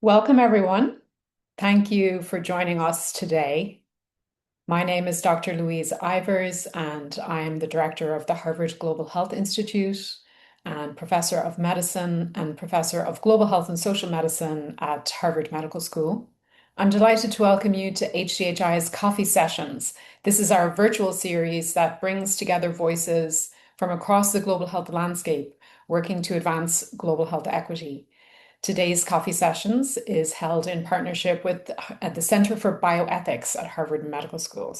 Welcome, everyone. Thank you for joining us today. My name is Dr. Louise Ivers, and I'm the director of the Harvard Global Health Institute and professor of medicine and professor of global health and social medicine at Harvard Medical School. I'm delighted to welcome you to HDHI's Coffee Sessions. This is our virtual series that brings together voices from across the global health landscape, working to advance global health equity. Today's coffee sessions is held in partnership with at the Center for Bioethics at Harvard Medical School.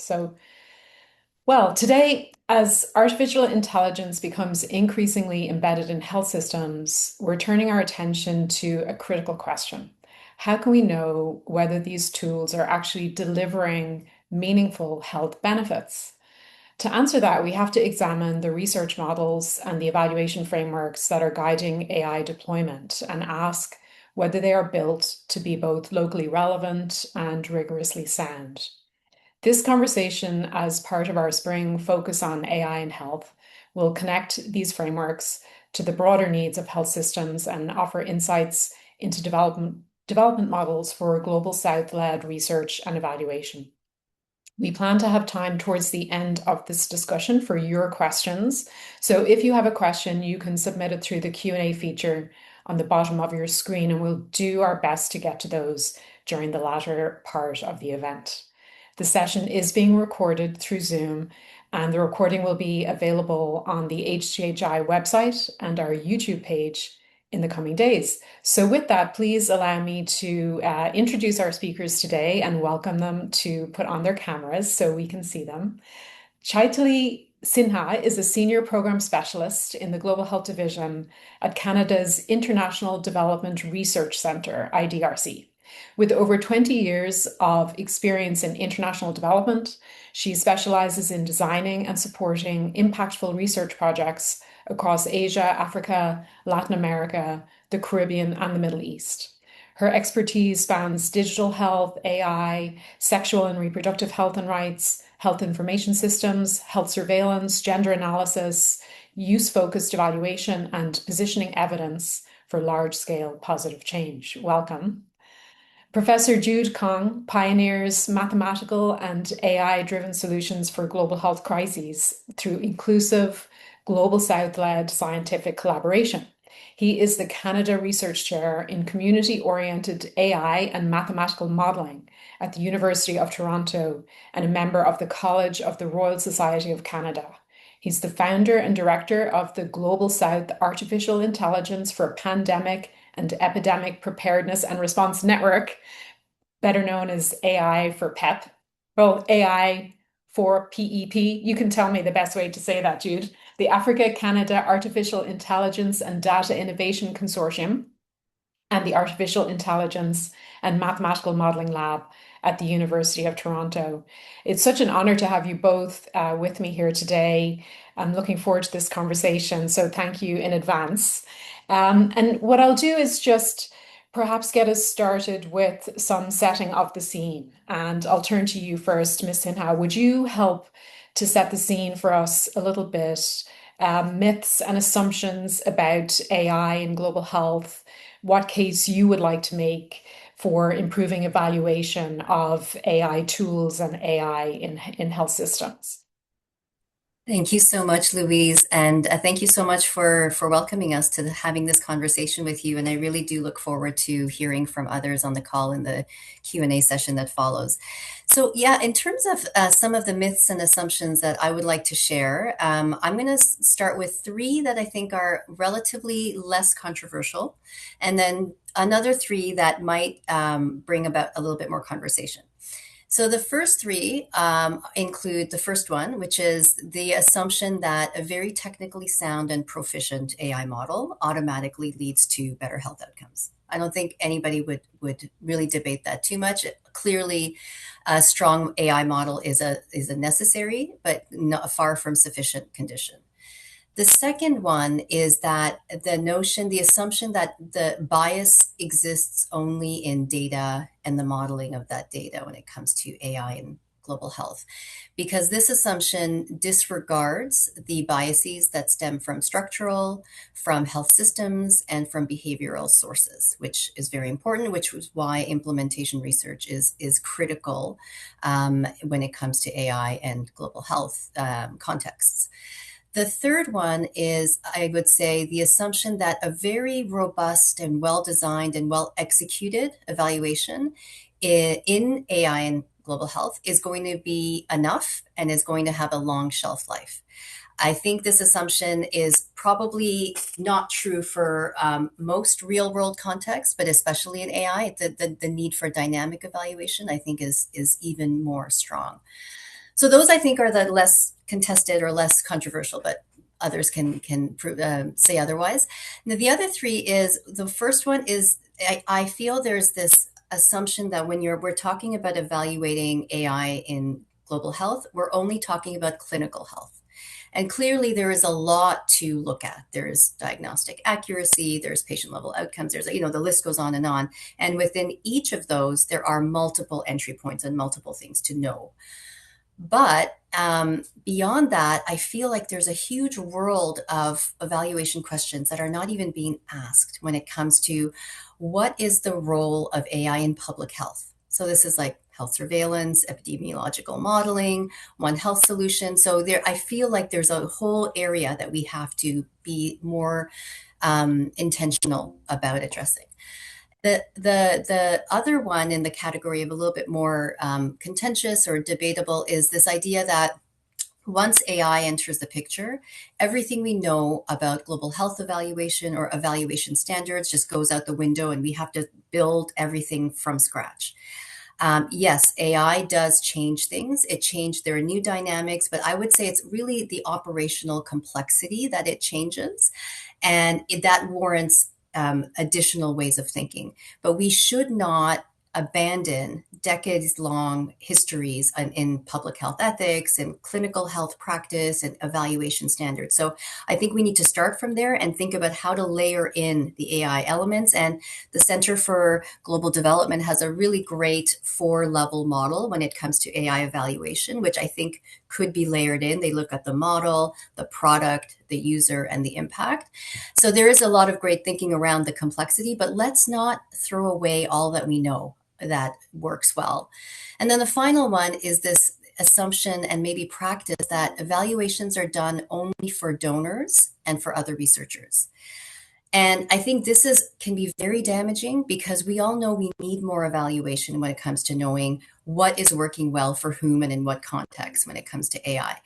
Today, as artificial intelligence becomes increasingly embedded in health systems, we're turning our attention to a critical question. How can we know whether these tools are actually delivering meaningful health benefits? To answer that, we have to examine the research models and the evaluation frameworks that are guiding AI deployment and ask whether they are built to be both locally relevant and rigorously sound. This conversation, as part of our spring focus on AI and health, will connect these frameworks to the broader needs of health systems and offer insights into development models for global South-led research and evaluation. We plan to have time towards the end of this discussion for your questions. So if you have a question, you can submit it through the Q&A feature on the bottom of your screen, and we'll do our best to get to those during the latter part of the event. The session is being recorded through Zoom, and the recording will be available on the HGHI website and our YouTube page in the coming days. So with that, please allow me to introduce our speakers today and welcome them to put on their cameras so we can see them. Chaitali Sinha is a senior program specialist in the Global Health Division at Canada's International Development Research Centre, IDRC. With over 20 years of experience in international development, she specializes in designing and supporting impactful research projects across Asia, Africa, Latin America, the Caribbean, and the Middle East. Her expertise spans digital health, AI, sexual and reproductive health and rights, health information systems, health surveillance, gender analysis, use-focused evaluation, and positioning evidence for large-scale positive change. Welcome. Professor Jude Kong pioneers mathematical and AI-driven solutions for global health crises through inclusive, Global South-led scientific collaboration. He is the Canada Research Chair in Community-Oriented AI and Mathematical Modelling at the University of Toronto and a member of the College of the Royal Society of Canada. He's the founder and director of the Global South Artificial Intelligence for Pandemic and Epidemic Preparedness and Response Network, better known as AI for PEP. Well, AI for PEP. You can tell me the best way to say that, Jude. The Africa-Canada Artificial Intelligence and Data Innovation Consortium and the Artificial Intelligence and Mathematical Modelling Lab at the University of Toronto. It's such an honor to have you both with me here today. I'm looking forward to this conversation, so thank you in advance. And what I'll do is just perhaps get us started with some setting of the scene. And I'll turn to you first, Ms. Sinha. Would you help to set the scene for us a little bit? Myths and assumptions about AI and global health, what case you would like to make for improving evaluation of AI tools and AI in health systems. Thank you so much, Louise, and thank you so much for welcoming us to having this conversation with you. And I really do look forward to hearing from others on the call in the Q&A session that follows. So yeah, in terms of some of the myths and assumptions that I would like to share, I'm going to start with three that I think are relatively less controversial, and then another three that might bring about a little bit more conversation. So the first three include the first one, which is the assumption that a very technically sound and proficient AI model automatically leads to better health outcomes. I don't think anybody would really debate that too much. Clearly, a strong AI model is a necessary, but not far from sufficient condition. The second one is that the assumption that the bias exists only in data and the modeling of that data when it comes to AI and global health, because this assumption disregards the biases that stem from structural, from health systems, and from behavioral sources, which is very important, which is why implementation research is critical when it comes to AI and global health contexts. The third one is, I would say, the assumption that a very robust and well-designed and well-executed evaluation in AI and global health is going to be enough and is going to have a long shelf life. I think this assumption is probably not true for most real-world contexts, but especially in AI, the need for dynamic evaluation, I think, is even more strong. So those, I think, are the less contested or less controversial, but others can say otherwise. Now, the other three is, the first one is, I feel there's this assumption that when we're talking about evaluating AI in global health, we're only talking about clinical health. And clearly there is a lot to look at. There's diagnostic accuracy, there's patient level outcomes, there's, the list goes on. And within each of those, there are multiple entry points and multiple things to know. But beyond that, I feel like there's a huge world of evaluation questions that are not even being asked when it comes to what is the role of AI in public health. So this is like health surveillance, epidemiological modeling, One Health solution. So I feel like there's a whole area that we have to be more intentional about addressing. The other one in the category of a little bit more contentious or debatable is this idea that once AI enters the picture, everything we know about global health evaluation or evaluation standards just goes out the window and we have to build everything from scratch. Yes, AI does change things. There are new dynamics, but I would say it's really the operational complexity that it changes, and that warrants additional ways of thinking. But we should not abandon decades-long histories in public health ethics and clinical health practice and evaluation standards. So I think we need to start from there and think about how to layer in the AI elements. And the Center for Global Development has a really great 4-level model when it comes to AI evaluation, which I think could be layered in. They look at the model, the product, the user, and the impact. So there is a lot of great thinking around the complexity, but let's not throw away all that we know that works well. And then the final one is this assumption and maybe practice that evaluations are done only for donors and for other researchers. And I think this can be very damaging, because we all know we need more evaluation when it comes to knowing what is working well for whom and in what context when it comes to AI.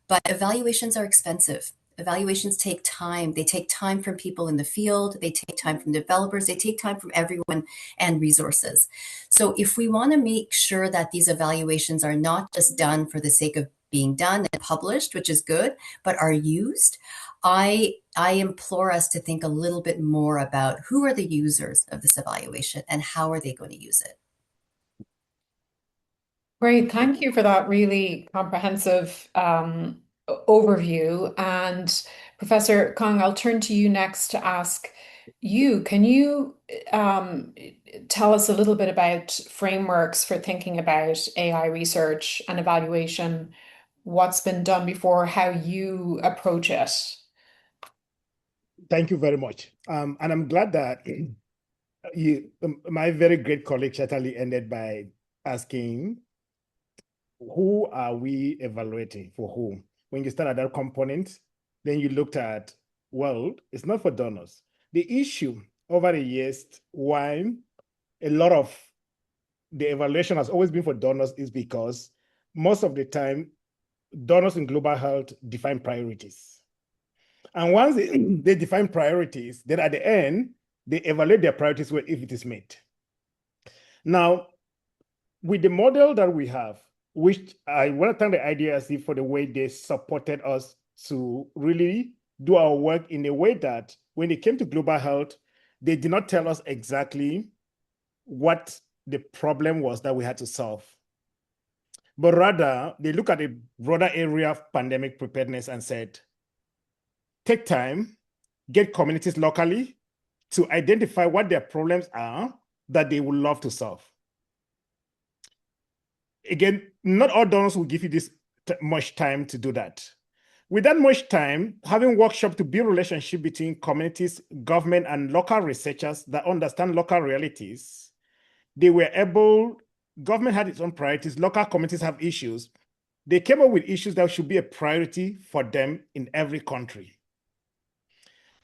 But evaluations are expensive. Evaluations take time. They take time from people in the field. They take time from developers. They take time from everyone and resources. So if we want to make sure that these evaluations are not just done for the sake of being done and published, which is good, but are used, I implore us to think a little bit more about who are the users of this evaluation and how are they going to use it. Great. Thank you for that really comprehensive overview. And Professor Kong, I'll turn to you next to ask you, can you tell us a little bit about frameworks for thinking about AI research and evaluation, what's been done before, how you approach it? Thank you very much. And I'm glad that my very great colleague Chaitali ended by asking, who are we evaluating for whom? When you start at that component, then you looked at, well, it's not for donors. The issue over the years why a lot of the evaluation has always been for donors is because most of the time, donors in global health define priorities. And once they define priorities, then at the end, they evaluate their priorities if it is met. Now, with the model that we have, which I want to thank the IDRC for the way they supported us to really do our work in a way that when it came to global health, they did not tell us exactly what the problem was that we had to solve. But rather, they look at a broader area of pandemic preparedness and said, take time, get communities locally to identify what their problems are that they would love to solve. again, not all donors will give you this much time to do that. With that much time, having workshops to build relationship between communities, government, and local researchers that understand local realities, they were able, government had its own priorities, local communities have issues. They came up with issues that should be a priority for them in every country.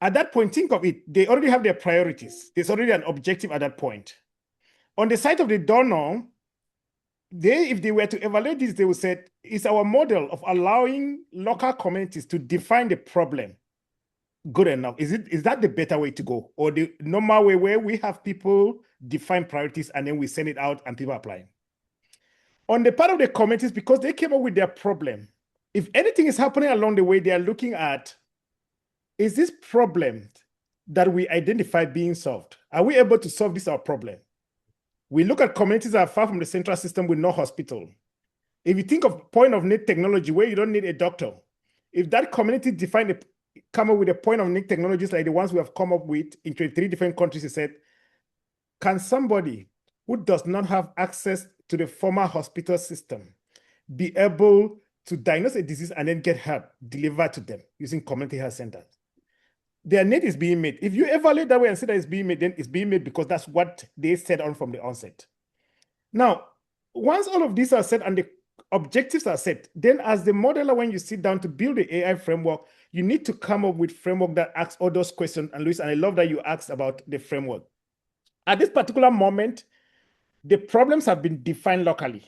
At that point, think of it, they already have their priorities. There's already an objective at that point. On the side of the donor, if they were to evaluate this, they would say, it's our model of allowing local communities to define the problem good enough? Is that the better way to go? Or the normal way where we have people define priorities and then we send it out and people apply? On the part of the communities, because they came up with their problem, if anything is happening along the way, they are looking at, is this problem that we identify being solved? Are we able to solve this our problem? We look at communities that are far from the central system with no hospital. If you think of point of need technology where you don't need a doctor, if that community come up with a point of need technologies like the ones we have come up with in 23 different countries, he said, can somebody who does not have access to the former hospital system be able to diagnose a disease and then get help delivered to them using community health centers? Their need is being made. If you evaluate that way and say that it's being made, then it's being made because that's what they said on from the onset. Now, once all of these are set and the objectives are set, then as the modeler, when you sit down to build the AI framework, you need to come up with framework that asks all those questions. And Luis, and I love that you asked about the framework. At this particular moment, the problems have been defined locally.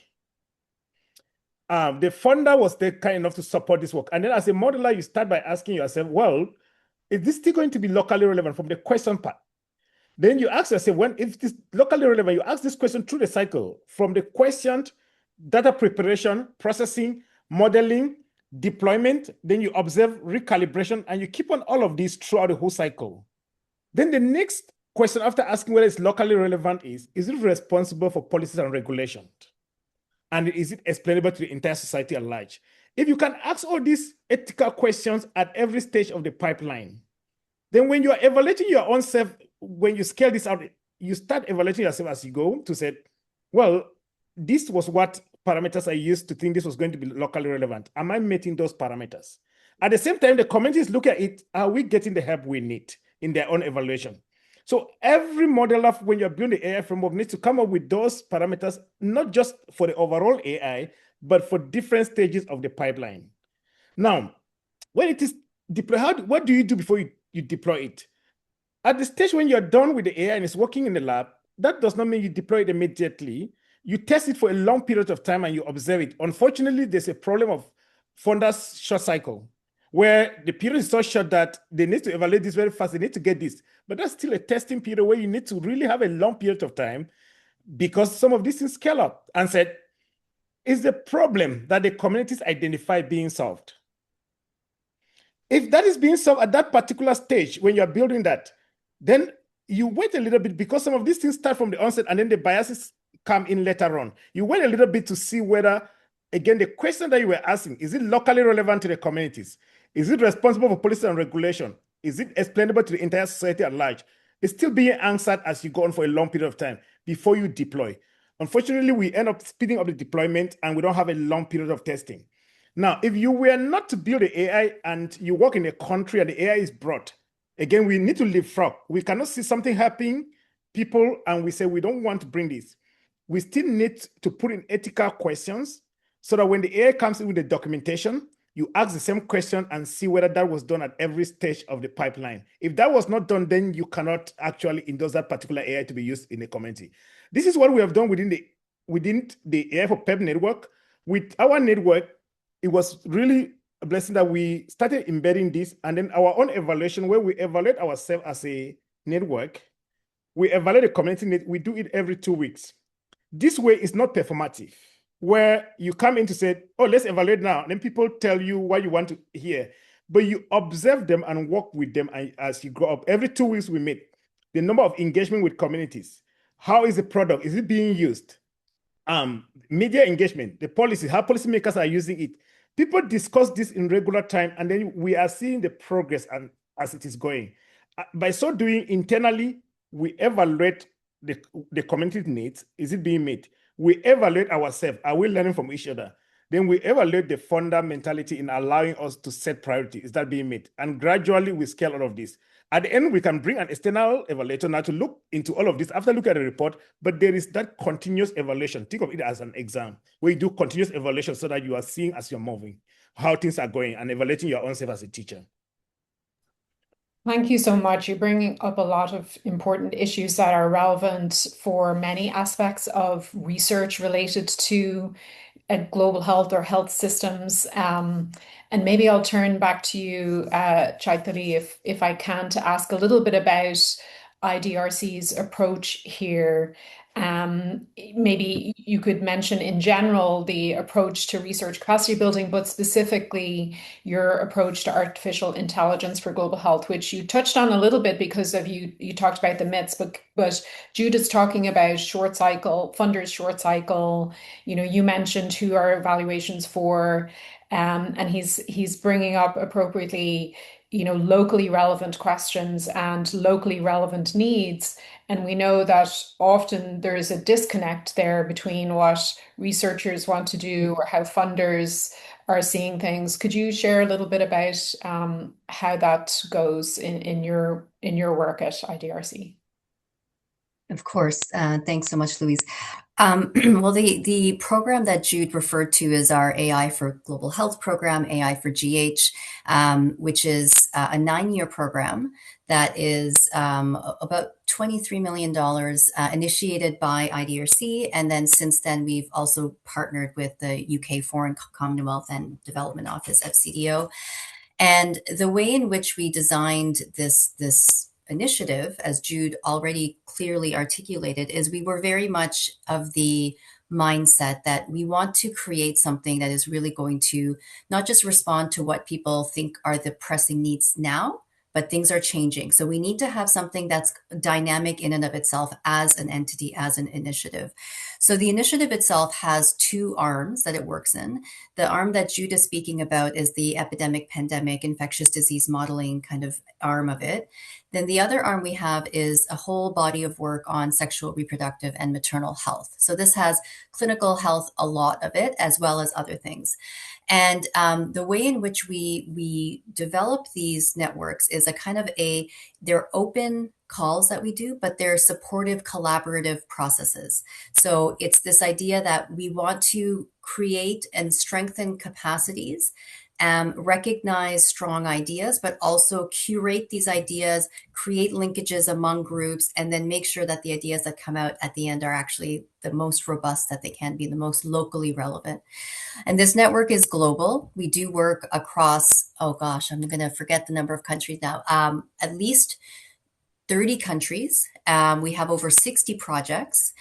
The funder was there kind enough to support this work. And then as a modeler, you start by asking yourself, well, is this still going to be locally relevant from the question part? Then you ask yourself, if this locally relevant, you ask this question through the cycle, from the question, data preparation, processing, modeling, deployment, then you observe recalibration, and you keep on all of these throughout the whole cycle. Then the next question after asking whether it's locally relevant is it responsible for policies and regulation? And is it explainable to the entire society at large? If you can ask all these ethical questions at every stage of the pipeline, then when you are evaluating your own self, when you scale this out, you start evaluating yourself as you go to say, well, this was what parameters I used to think this was going to be locally relevant. Am I meeting those parameters? At the same time, the communities look at it, are we getting the help we need in their own evaluation? So every modeler, when you're building the AI framework, needs to come up with those parameters, not just for the overall AI, but for different stages of the pipeline. Now, when it is deployed, what do you do before you deploy it? At the stage when you're done with the AI and it's working in the lab, that does not mean you deploy it immediately. You test it for a long period of time and you observe it. Unfortunately, there's a problem of funders' short cycle, where the period is so short that they need to evaluate this very fast. They need to get this. But that's still a testing period where you need to really have a long period of time because some of these things scale up and said, is the problem that the communities identify being solved? If that is being solved at that particular stage, when you're building that, then you wait a little bit because some of these things start from the onset and then the biases come in later on. You wait a little bit to see whether, again, the question that you were asking, is it locally relevant to the communities? Is it responsible for policy and regulation? Is it explainable to the entire society at large? It's still being answered as you go on for a long period of time before you deploy. Unfortunately, we end up speeding up the deployment and we don't have a long period of testing. Now, if you were not to build the AI and you work in a country and the AI is brought, again, we need to leapfrog. We cannot see something happening, people, and we say we don't want to bring this. We still need to put in ethical questions so that when the AI comes in with the documentation, you ask the same question and see whether that was done at every stage of the pipeline. If that was not done, then you cannot actually endorse that particular AI to be used in a community. This is what we have done within the AI for PEP network. With our network, it was really a blessing that we started embedding this, and then our own evaluation, where we evaluate ourselves as a network, we evaluate the community, we do it every 2 weeks. This way is not performative, where you come in to say, oh, let's evaluate now. And then people tell you what you want to hear. But you observe them and work with them as you grow up. Every 2 weeks we meet. The number of engagement with communities. How is the product? Is it being used? Media engagement, the policy, how policymakers are using it. People discuss this in regular time, and then we are seeing the progress as it is going. By so doing, internally, we evaluate the community needs. Is it being met? we evaluate ourselves. Are we learning from each other? Then we evaluate the funder mentality in allowing us to set priority. Is that being met? And gradually we scale all of this. At the end, we can bring an external evaluator now to look into all of this after looking at the report, but there is that continuous evaluation. Think of it as an exam where you do continuous evaluation so that you are seeing as you're moving how things are going and evaluating your own self as a teacher. Thank you so much. You're bringing up a lot of important issues that are relevant for many aspects of research related to global health or health systems. And maybe I'll turn back to you, Chaitali, if I can, to ask a little bit about IDRC's approach here. Maybe you could mention in general the approach to research capacity building, but specifically your approach to artificial intelligence for global health, which you touched on a little bit because of you talked about the myths, but Jude is talking about short cycle, funders short cycle. You mentioned who our evaluations for, and he's bringing up appropriately, locally relevant questions and locally relevant needs. And we know that often there is a disconnect there between what researchers want to do or how funders are seeing things. Could you share a little bit about how that goes in your work at IDRC? Of course. Thanks so much, Louise. Well, the program that Jude referred to is our AI for Global Health program, AI for GH, which is a 9-year program that is about $23 million initiated by IDRC. And then since then, we've also partnered with the UK Foreign Commonwealth and Development Office, FCDO. And the way in which we designed this initiative, as Jude already clearly articulated, is we were very much of the mindset that we want to create something that is really going to not just respond to what people think are the pressing needs now, but things are changing. So we need to have something that's dynamic in and of itself as an entity, as an initiative. So the initiative itself has 2 arms that it works in. The arm that Jude is speaking about is the epidemic, pandemic, infectious disease modeling kind of arm of it. Then the other arm we have is a whole body of work on sexual, reproductive, and maternal health. So this has clinical health, a lot of it, as well as other things. And the way in which we develop these networks is a kind of they're open calls that we do, but they're supportive, collaborative processes. So it's this idea that we want to create and strengthen capacities, recognize strong ideas, but also curate these ideas, create linkages among groups, and then make sure that the ideas that come out at the end are actually the most robust that they can be, the most locally relevant. And this network is global. We do work across, oh gosh, I'm going to forget the number of countries now, at least 30 countries. We have over 60 projects.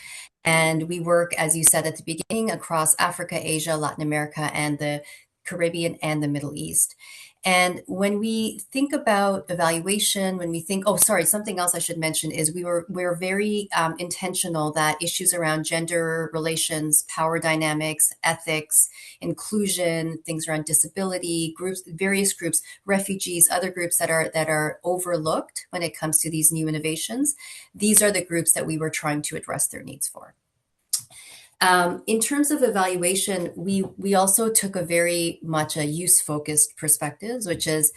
And we work, as you said at the beginning, across Africa, Asia, Latin America, and the Caribbean and the Middle East. And when we think about evaluation, when we think, oh, sorry, something else I should mention is we're very intentional that issues around gender relations, power dynamics, ethics, inclusion, things around disability, groups, various groups, refugees, other groups that are overlooked when it comes to these new innovations. These are the groups that we were trying to address their needs for. In terms of evaluation, we also took a very much a use-focused perspective, which is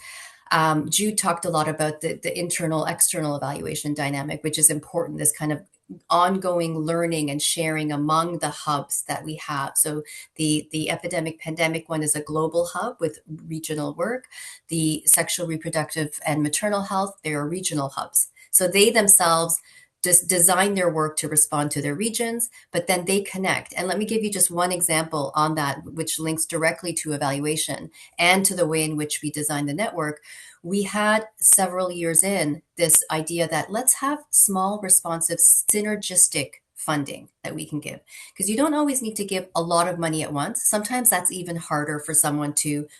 Jude talked a lot about the internal, external evaluation dynamic, which is important, this kind of ongoing learning and sharing among the hubs that we have. So the epidemic pandemic one is a global hub with regional work. The sexual, reproductive, and maternal health, they are regional hubs. So they themselves just design their work to respond to their regions, but then they connect. And let me give you just one example on that, which links directly to evaluation and to the way in which we design the network. We had several years in this idea that let's have small, responsive, synergistic funding that we can give, because you don't always need to give a lot of money at once. Sometimes that's even harder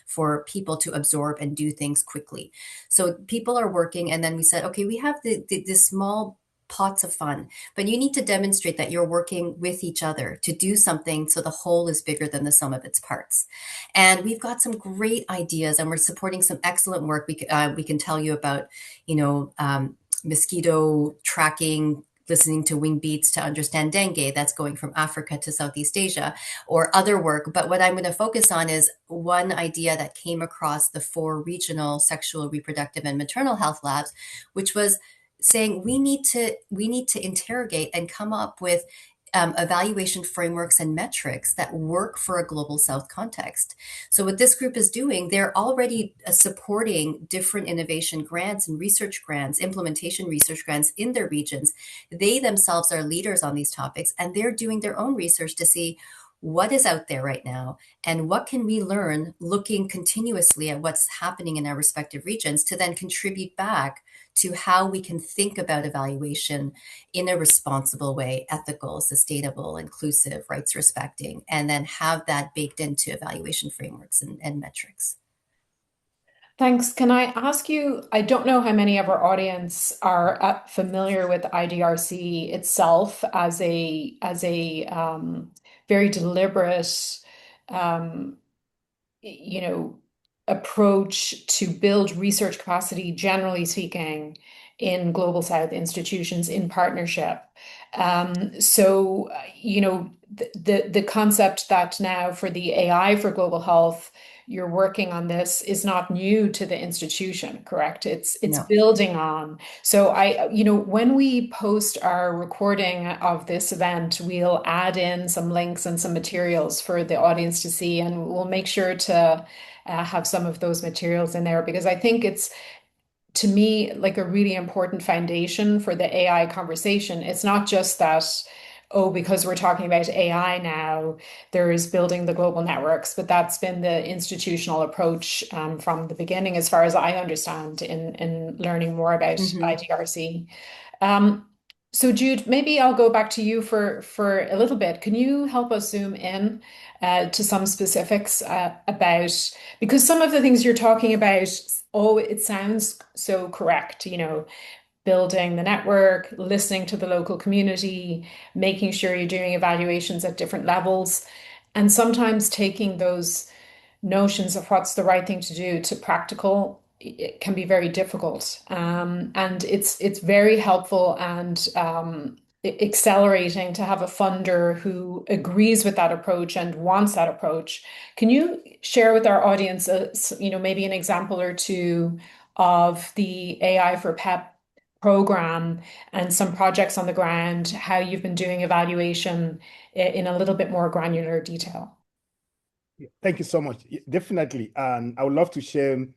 for people to absorb and do things quickly. So people are working, and then we said, okay, we have this small pots of fun, but you need to demonstrate that you're working with each other to do something so the whole is bigger than the sum of its parts. And we've got some great ideas, and we're supporting some excellent work. We can tell you about, mosquito tracking listening to wing beats to understand dengue, that's going from Africa to Southeast Asia, or other work. But what I'm going to focus on is one idea that came across the 4 regional sexual, reproductive, and maternal health labs, which was saying we need to interrogate and come up with evaluation frameworks and metrics that work for a global South context. So what this group is doing, they're already supporting different innovation grants and research grants, implementation research grants in their regions. They themselves are leaders on these topics, and they're doing their own research to see what is out there right now and what can we learn, looking continuously at what's happening in our respective regions to then contribute back to how we can think about evaluation in a responsible way, ethical, sustainable, inclusive, rights respecting, and then have that baked into evaluation frameworks and metrics. Thanks. Can I ask you, I don't know how many of our audience are familiar with IDRC itself as a very deliberate um, you know, approach to build research capacity, generally speaking, in Global South institutions in partnership. The concept that now for the AI for global health, you're working on this is not new to the institution, correct? It's No. building on. So when we post our recording of this event, we'll add in some links and some materials for the audience to see, and we'll make sure to have some of those materials in there because I think it's, to me, like a really important foundation for the AI conversation. It's not just that, oh, because we're talking about AI now, there is building the global networks, but that's been the institutional approach from the beginning, as far as I understand, in learning more about IDRC. So Jude, maybe I'll go back to you for a little bit. Can you help us zoom in to some specifics about, because some of the things you're talking about, oh, it sounds so correct, building the network, listening to the local community, making sure you're doing evaluations at different levels, and sometimes taking those notions of what's the right thing to do to practical, it can be very difficult. And it's very helpful and accelerating to have a funder who agrees with that approach and wants that approach. Can you share with our audience, maybe an example or two of the AI for PEP program and some projects on the ground, how you've been doing evaluation in a little bit more granular detail? Thank you so much. Definitely. And I would love to share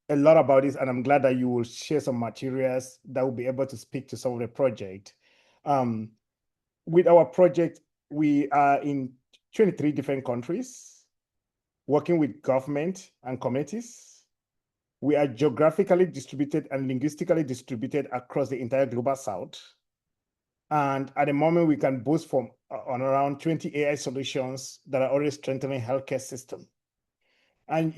a lot about this, and I'm glad that you will share some materials that will be able to speak to some of the project. With our project, we are in 23 different countries, working with government and communities. We are geographically distributed and linguistically distributed across the entire Global South. And at the moment, we can boast from on around 20 AI solutions that are already strengthening healthcare system. And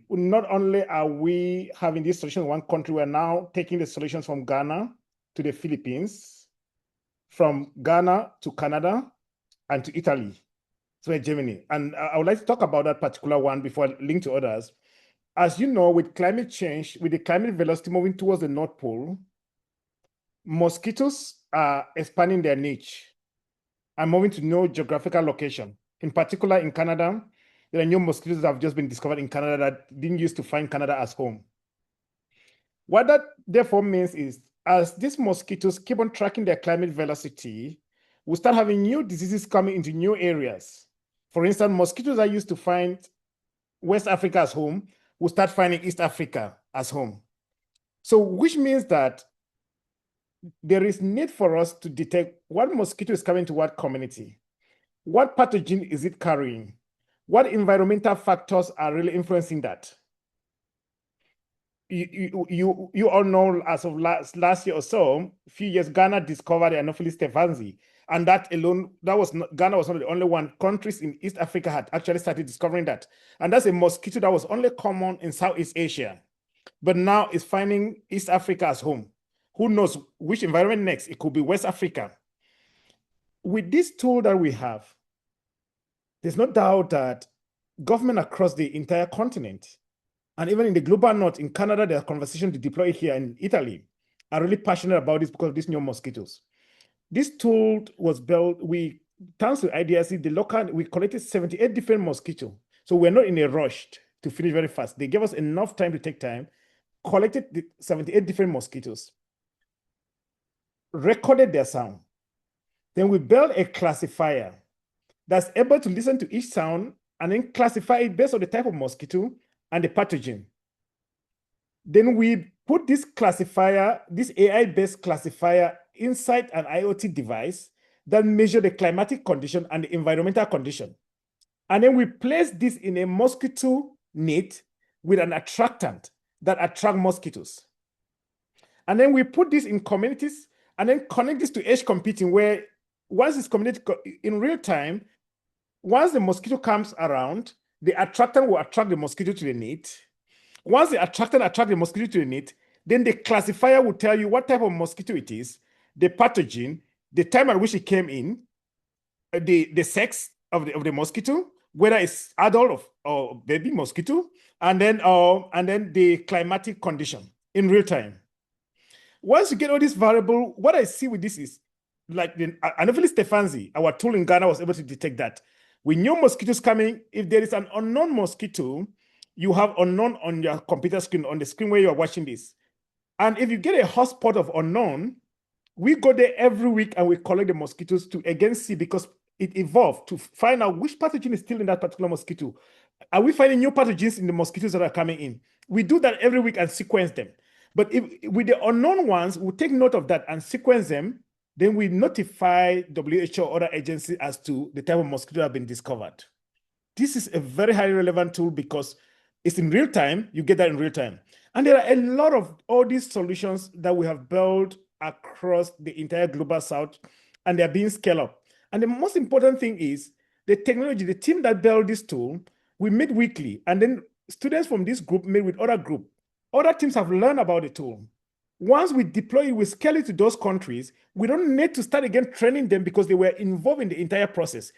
not only are we having this solution in one country, we're now taking the solutions from Ghana to the Philippines, from Ghana to Canada, and to Italy, so Germany. And I would like to talk about that particular one before I link to others. As you know, with climate change, with the climate velocity moving towards the North Pole, mosquitoes are expanding their niche and moving to new geographical location. In particular, in Canada, there are new mosquitoes that have just been discovered in Canada that didn't used to find Canada as home. What that therefore means is, as these mosquitoes keep on tracking their climate velocity, we start having new diseases coming into new areas. For instance, mosquitoes that used to find West Africa as home will start finding East Africa as home. So, which means that there is need for us to detect what mosquito is coming to what community, what pathogen is it carrying, what environmental factors are really influencing that. You all know, as of last year or so, a few years, Ghana discovered the Anopheles stephensi, and that alone, Ghana was not the only one. Countries in East Africa had actually started discovering that, and that's a mosquito that was only common in Southeast Asia, but now it's finding East Africa as home. Who knows which environment next? It could be West Africa. With this tool that we have, there's no doubt that government across the entire continent, and even in the global north, in Canada, there are conversations to deploy it here in Italy, are really passionate about this because of these new mosquitoes. This tool was built, thanks to IDRC, we collected 78 different mosquitoes. So we're not in a rush to finish very fast. They gave us enough time to take time, collected the 78 different mosquitoes, recorded their sound. Then we built a classifier that's able to listen to each sound and then classify it based on the type of mosquito and the pathogen. Then we put this classifier, this AI-based classifier, inside an IoT device that measures the climatic condition and the environmental condition. And then we place this in a mosquito net with an attractant that attracts mosquitoes. And then we put this in communities and then connect this to edge computing, where once it's communicated in real time, once the mosquito comes around, the attractant will attract the mosquito to the net. Once the attractant attracts the mosquito to the net, then the classifier will tell you what type of mosquito it is, the pathogen, the time at which it came in, the sex of the mosquito, whether it's adult or baby mosquito, and then the climatic condition in real time. Once you get all this variable, what I see with this is, like Anopheles stephansi, our tool in Ghana was able to detect that. We knew mosquitoes coming. If there is an unknown mosquito, you have unknown on your computer screen, on the screen where you're watching this. And if you get a hotspot of unknown, we go there every week and we collect the mosquitoes to again see, because it evolved to find out which pathogen is still in that particular mosquito. Are we finding new pathogens in the mosquitoes that are coming in? We do that every week and sequence them. But if with the unknown ones, we'll take note of that and sequence them. Then we notify WHO or other agencies as to the type of mosquito that have been discovered. This is a very highly relevant tool because it's in real time. You get that in real time. And there are a lot of all these solutions that we have built across the entire global south, and they're being scaled up. And the most important thing is the technology. The team that built this tool, we meet weekly, and then students from this group meet with other group. Other teams have learned about the tool. Once we deploy it, we scale it to those countries. We don't need to start again training them because they were involved in the entire process.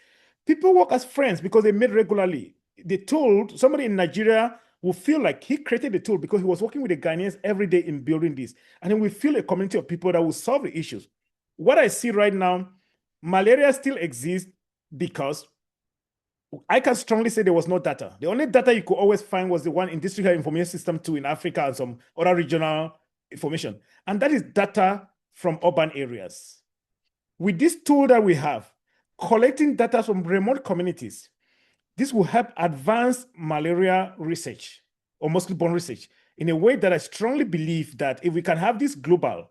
People work as friends because they meet regularly. The tool, somebody in Nigeria will feel like he created the tool because he was working with the Ghanaians every day in building this. And then we feel a community of people that will solve the issues. What I see right now, malaria still exists because I can strongly say there was no data. The only data you could always find was the one in District Health Information System 2 in Africa and some other regional information. And that is data from urban areas. With this tool that we have, collecting data from remote communities, this will help advance malaria research or mosquito-borne research in a way that I strongly believe that if we can have this global,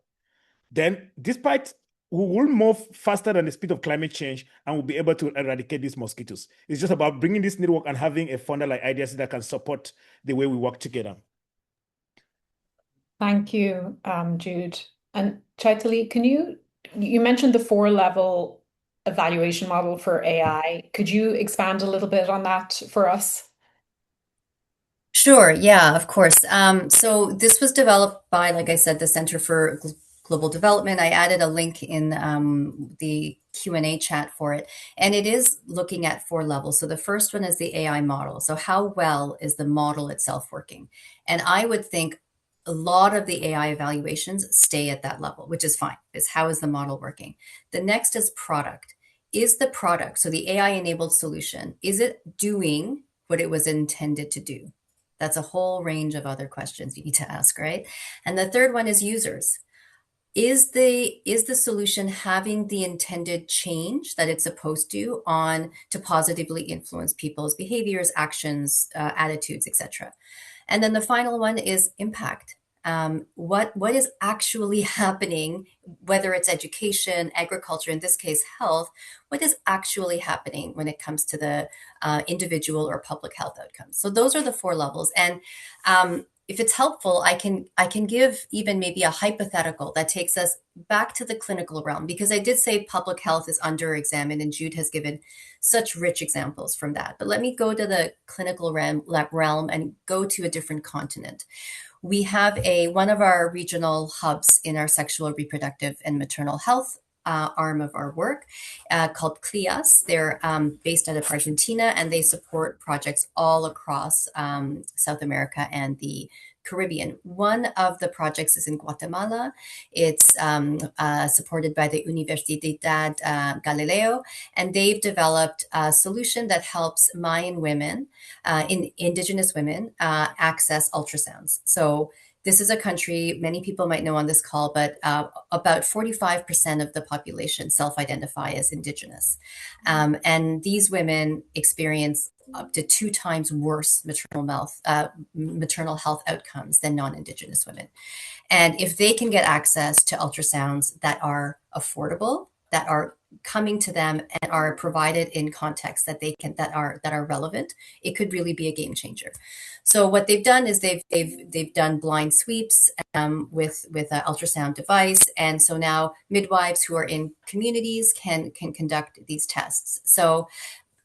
then despite we will move faster than the speed of climate change and we'll be able to eradicate these mosquitoes. It's just about bringing this network and having a funder like IDRC that can support the way we work together. Thank you, Jude. And Chaitali, you mentioned the 4-level evaluation model for AI. Could you expand a little bit on that for us? Sure, yeah, of course. So this was developed by, like I said, the Center for Global Development. I added a link in the Q&A chat for it, and it is looking at 4 levels. So the first one is the AI model. So how well is the model itself working? And I would think a lot of the AI evaluations stay at that level, which is fine. Is how is the model working? The next is product. Is the product, so the AI-enabled solution, is it doing what it was intended to do? That's a whole range of other questions you need to ask, right? And the third one is users. Is the solution having the intended change that it's supposed to positively influence people's behaviors, actions, attitudes, etc.? And then the final one is impact. What is actually happening, whether it's education, agriculture, in this case, health, what is actually happening when it comes to the individual or public health outcomes? So those are the 4 levels. And if it's helpful, I can give even maybe a hypothetical that takes us back to the clinical realm, because I did say public health is under-examined, and Jude has given such rich examples from that. But let me go to the clinical realm and go to a different continent. We have one of our regional hubs in our sexual, reproductive, and maternal health arm of our work called CLIAS. They're based out of Argentina, and they support projects all across South America and the Caribbean. One of the projects is in Guatemala. It's supported by the Universidad Galileo, and they've developed a solution that helps Mayan women, indigenous women, access ultrasounds. So this is a country many people might know on this call, but about 45% of the population self-identify as indigenous. And these women experience up to 2 times worse maternal health outcomes than non-indigenous women. And if they can get access to ultrasounds that are affordable, that are coming to them and are provided in context that are relevant, it could really be a game changer. So what they've done is they've done blind sweeps with an ultrasound device, and so now midwives who are in communities can conduct these tests. So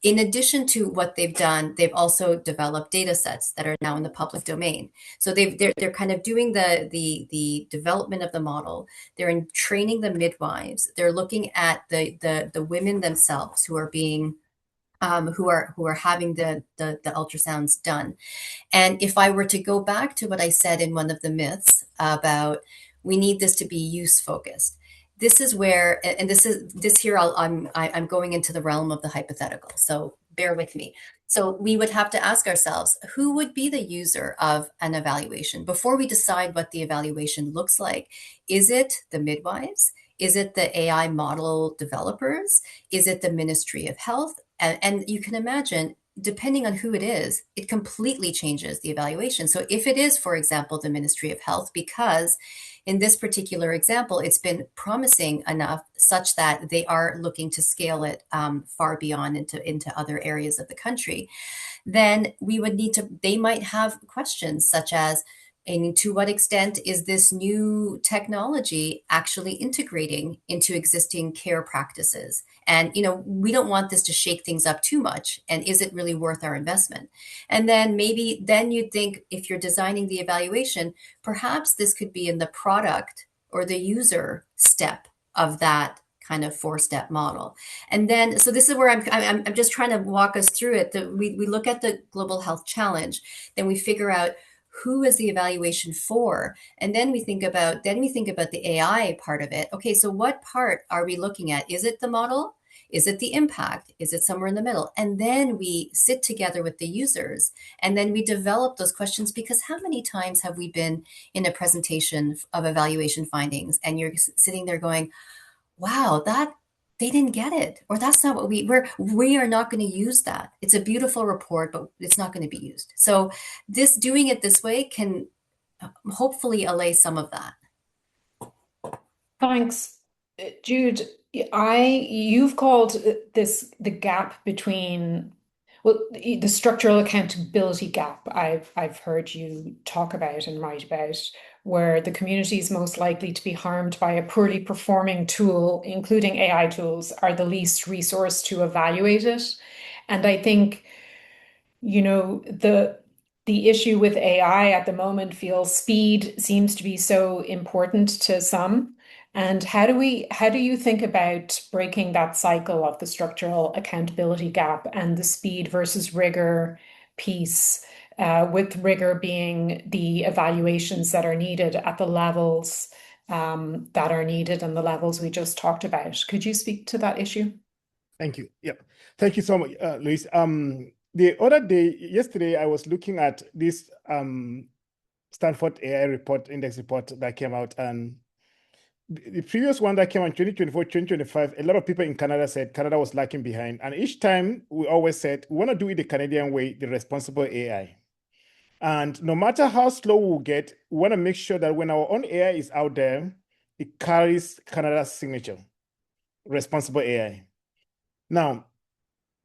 in addition to what they've done, they've also developed data sets that are now in the public domain. So they're kind of doing the development of the model. They're training the midwives. They're looking at the women themselves who are being who are having the ultrasounds done. And if I were to go back to what I said in one of the myths about we need this to be use focused, this is where, and this here, I'm going into the realm of the hypothetical. So bear with me. So we would have to ask ourselves, who would be the user of an evaluation before we decide what the evaluation looks like? Is it the midwives? Is it the AI model developers? Is it the Ministry of Health? And you can imagine, depending on who it is, it completely changes the evaluation. So if it is, for example, the Ministry of Health, because in this particular example, it's been promising enough such that they are looking to scale it far beyond into other areas of the country, then they might have questions such as, and to what extent is this new technology actually integrating into existing care practices? And, we don't want this to shake things up too much. And is it really worth our investment? And then you'd think, if you're designing the evaluation, perhaps this could be in the product or the user step of that kind of 4-step model. And then, so this is where I'm just trying to walk us through it. We look at the global health challenge, then we figure out who is the evaluation for? And then we think about the AI part of it. Okay, so what part are we looking at? Is it the model? Is it the impact? Is it somewhere in the middle? And then we sit together with the users and then we develop those questions, because how many times have we been in a presentation of evaluation findings and you're sitting there going, wow, they didn't get it, or that's not what we are not going to use that. It's a beautiful report, but it's not going to be used. So doing it this way can hopefully allay some of that. Thanks, Jude. You've called this the gap between, well, the structural accountability gap. I've heard you talk about and write about, where the communities most likely to be harmed by a poorly performing tool, including AI tools, are the least resourced to evaluate it. And I think, the issue with AI at the moment feels speed seems to be so important to some. And how do you think about breaking that cycle of the structural accountability gap and the speed versus rigor piece, with rigor being the evaluations that are needed at the levels that are needed and the levels we just talked about? Could you speak to that issue? Thank you. Yeah. Thank you so much, Louise. Yesterday, I was looking at this Stanford AI index report that came out, and the previous one that came out in 2024, 2025, a lot of people in Canada said Canada was lagging behind. And each time we always said, we want to do it the Canadian way, the responsible AI. And no matter how slow we'll get, we want to make sure that when our own AI is out there, it carries Canada's signature, responsible AI. Now,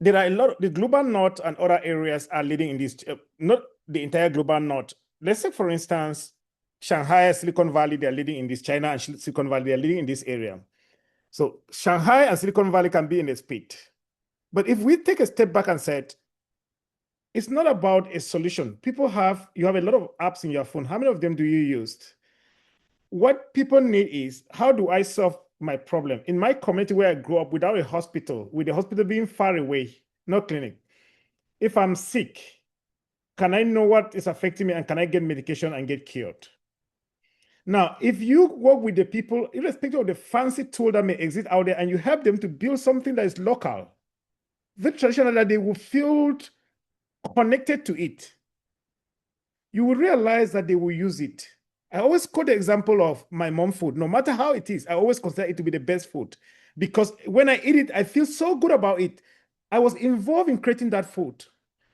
there are the global north and other areas are leading in this, not the entire global north. Let's say, for instance, Shanghai, Silicon Valley, they're leading in this. China and Silicon Valley, they're leading in this area. So Shanghai and Silicon Valley can be in a speed. But if we take a step back and said, it's not about a solution. You have a lot of apps in your phone. How many of them do you use? What people need is, how do I solve my problem? In my community where I grew up, without a hospital, with the hospital being far away, no clinic, if I'm sick, Can I know what is affecting me, and can I get medication and get cured? Now, if you work with the people, irrespective of the fancy tool that may exist out there, and you help them to build something that is local, very traditional, that they will feel connected to it, you will realize that they will use it. I always quote the example of my mom food. No matter how it is, I always consider it to be the best food, because when I eat it, I feel so good about it. I was involved in creating that food.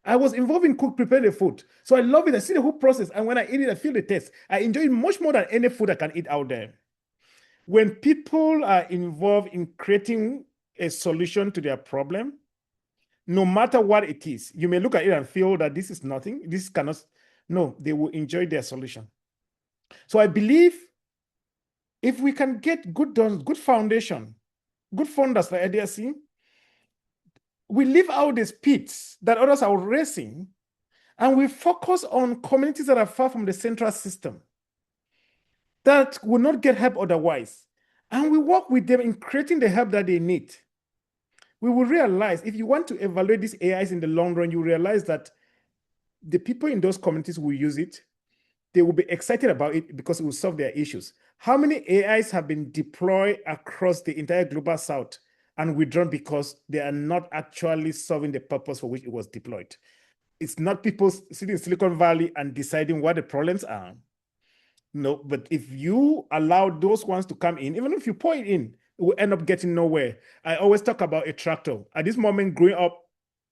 I was involved in preparing the food. So I love it. I see the whole process. And when I eat it, I feel the taste. I enjoy it much more than any food I can eat out there. When people are involved in creating a solution to their problem, no matter what it is, you may look at it and feel that this is nothing, this cannot, no, they will enjoy their solution. So I believe if we can get good foundation, good funders like IDRC, we leave out the speeds that others are racing, and we focus on communities that are far from the central system, that will not get help otherwise. And we work with them in creating the help that they need. We will realize, if you want to evaluate these AIs in the long run, you realize that the people in those communities will use it. They will be excited about it because it will solve their issues. How many AIs have been deployed across the entire global south and withdrawn because they are not actually solving the purpose for which it was deployed? It's not people sitting in Silicon Valley and deciding what the problems are. No, but if you allow those ones to come in, even if you pour it in, it will end up getting nowhere. I always talk about a tractor. At this moment, growing up,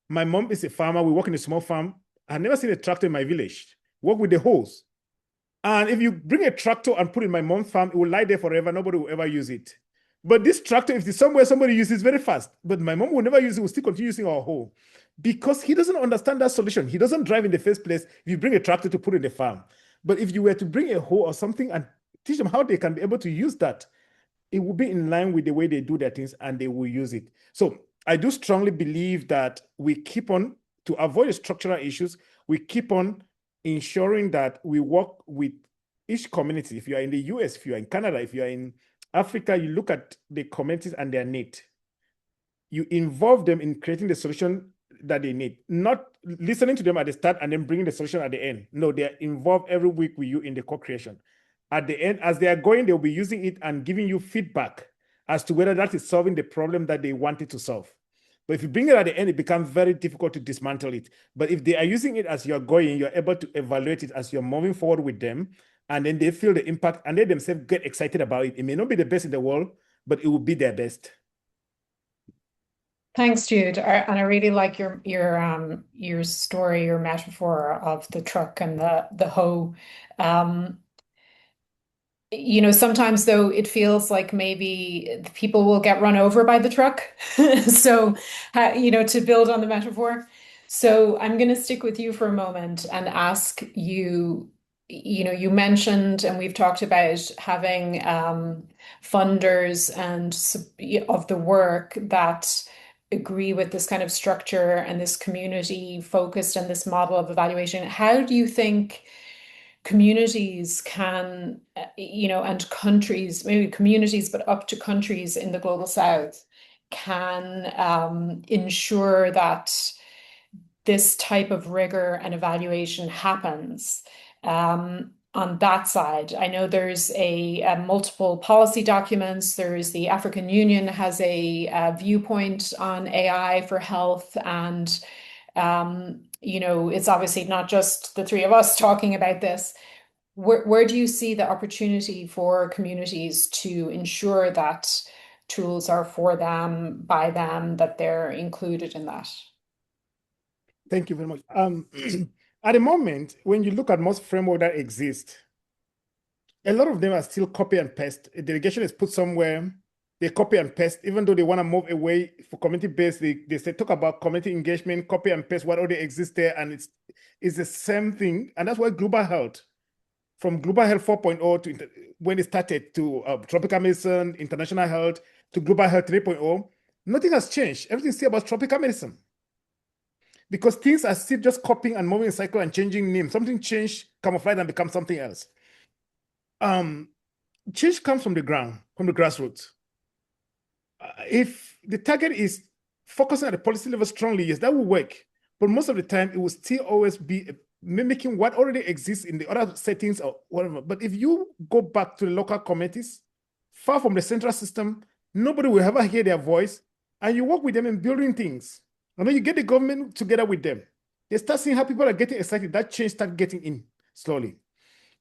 my mom is a farmer. We work in a small farm. I've never seen a tractor in my village. Work with the hose. And if you bring a tractor and put it in my mom's farm, it will lie there forever. Nobody will ever use it. But this tractor, if it's somewhere somebody uses, very fast. But my mom will never use it. Will still continue using our hoe, because he doesn't understand that solution. He doesn't drive in the first place if you bring a tractor to put in the farm. But if you were to bring a hoe or something and teach them how they can be able to use that, it will be in line with the way they do their things, and they will use it. So I do strongly believe that we keep on, to avoid the structural issues, we keep on ensuring that we work with each community. If you are in the US, if you are in Canada, if you are in Africa, you look at the communities and their need. You involve them in creating the solution that they need, not listening to them at the start and then bringing the solution at the end. No, they are involved every week with you in the co-creation. At the end, as they are going, they'll be using it and giving you feedback as to whether that is solving the problem that they wanted to solve. But if you bring it at the end, it becomes very difficult to dismantle it. But if they are using it as you're going, you're able to evaluate it as you're moving forward with them, and then they feel the impact and they themselves get excited about it. It may not be the best in the world, but it will be their best. Thanks, Jude. And I really like your story, your metaphor of the truck and the hoe. Sometimes though it feels like maybe people will get run over by the truck. So, to build on the metaphor. So I'm going to stick with you for a moment and ask you, you mentioned, and we've talked about having funders and of the work that agree with this kind of structure and this community focused and this model of evaluation. How do you think communities can, and countries, maybe communities, but up to countries in the global south, can ensure that this type of rigor and evaluation happens on that side? I know there's a multiple policy documents. There's the African Union has a viewpoint on AI for health, and it's obviously not just the three of us talking about this. Where do you see the opportunity for communities to ensure that tools are for them, by them, that they're included in that? Thank you very much. At the moment, when you look at most frameworks that exist, a lot of them are still copy and paste. A delegation is put somewhere, they copy and paste, even though they want to move away for community-based, they say, talk about community engagement, copy and paste what already exists there, and it's the same thing. And that's why global health, from global health 4.0 to when it started, to tropical medicine, international health, to global health 3.0, nothing has changed. Everything's still about tropical medicine. Because things are still just copying and moving in cycle and changing names. Something changed, camouflage, and become something else. Change comes from the ground, from the grassroots. If the target is focusing at the policy level strongly, yes, that will work. But most of the time, it will still always be mimicking what already exists in the other settings or whatever. But if you go back to the local communities, far from the central system, nobody will ever hear their voice, and you work with them in building things. And then you get the government together with them. They start seeing how people are getting excited. That change start getting in slowly.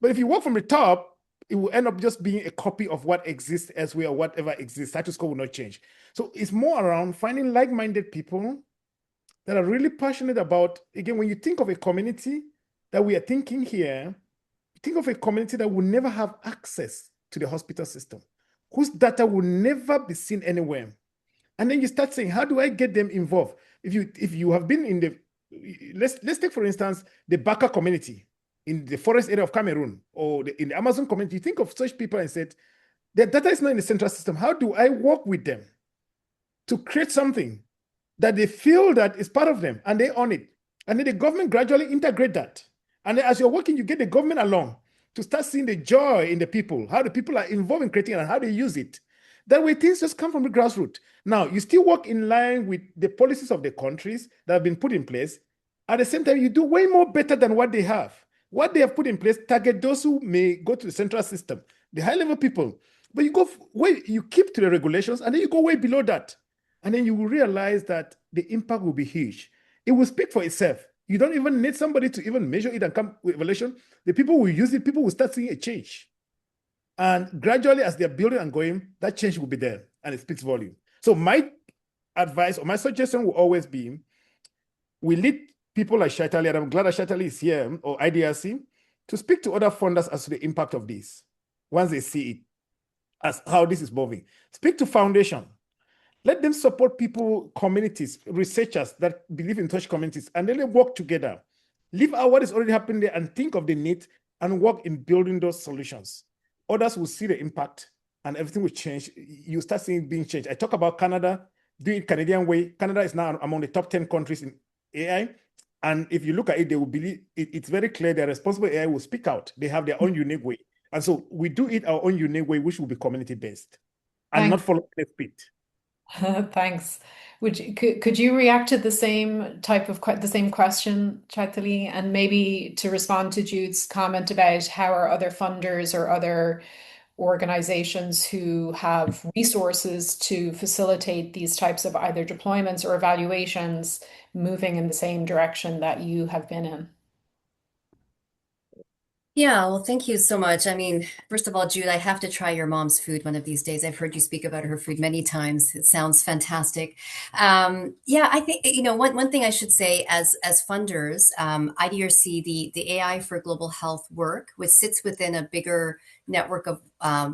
But if you work from the top, it will end up just being a copy of what exists elsewhere or whatever exists. Status quo will not change. So it's more around finding like-minded people that are really passionate about, again, when you think of a community that we are thinking here, think of a community that will never have access to the hospital system, whose data will never be seen anywhere. And then you start saying, how do I get them involved? If you have been in the, let's take for instance, the Baka community in the forest area of Cameroon or in the Amazon community, you think of such people and said, their data is not in the central system. How do I work with them to create something that they feel that is part of them and they own it? And then the government gradually integrate that. And then as you're working, you get the government along to start seeing the joy in the people, how the people are involved in creating it and how they use it. That way things just come from the grassroots. Now, you still work in line with the policies of the countries that have been put in place. At the same time, you do way more better than what they have. What they have put in place target those who may go to the central system, the high-level people. But you go way, you keep to the regulations, and then you go way below that. And then you will realize that the impact will be huge. It will speak for itself. You don't even need somebody to even measure it and come with evaluation. The people will use it, people will start seeing a change. And gradually, as they're building and going, that change will be there and it speaks volume. So my advice or my suggestion will always be, we lead people like Chaitali, and I'm glad that Chaitali is here, or IDRC, to speak to other funders as to the impact of this, once they see it, as how this is moving. Speak to foundation. Let them support people, communities, researchers that believe in such communities, and then they work together. Leave out what is already happening there and think of the need and work in building those solutions. Others will see the impact and everything will change. You start seeing it being changed. I talk about Canada, doing it Canadian way. Canada is now among the top 10 countries in AI. And if you look at it, they will believe it's very clear that responsible AI will speak out. They have their own unique way. And so we do it our own unique way, which will be community-based and not follow the speed. Thanks. Could you react to the same type of the same question, Chaitali, and maybe to respond to Jude's comment about how are other funders or other organizations who have resources to facilitate these types of either deployments or evaluations moving in the same direction that you have been in? Yeah, well, thank you so much. I mean, first of all, Jude, I have to try your mom's food one of these days. I've heard you speak about her food many times. It sounds fantastic. Yeah, I think, one thing I should say as funders, IDRC, the AI for Global Health work, which sits within a bigger network of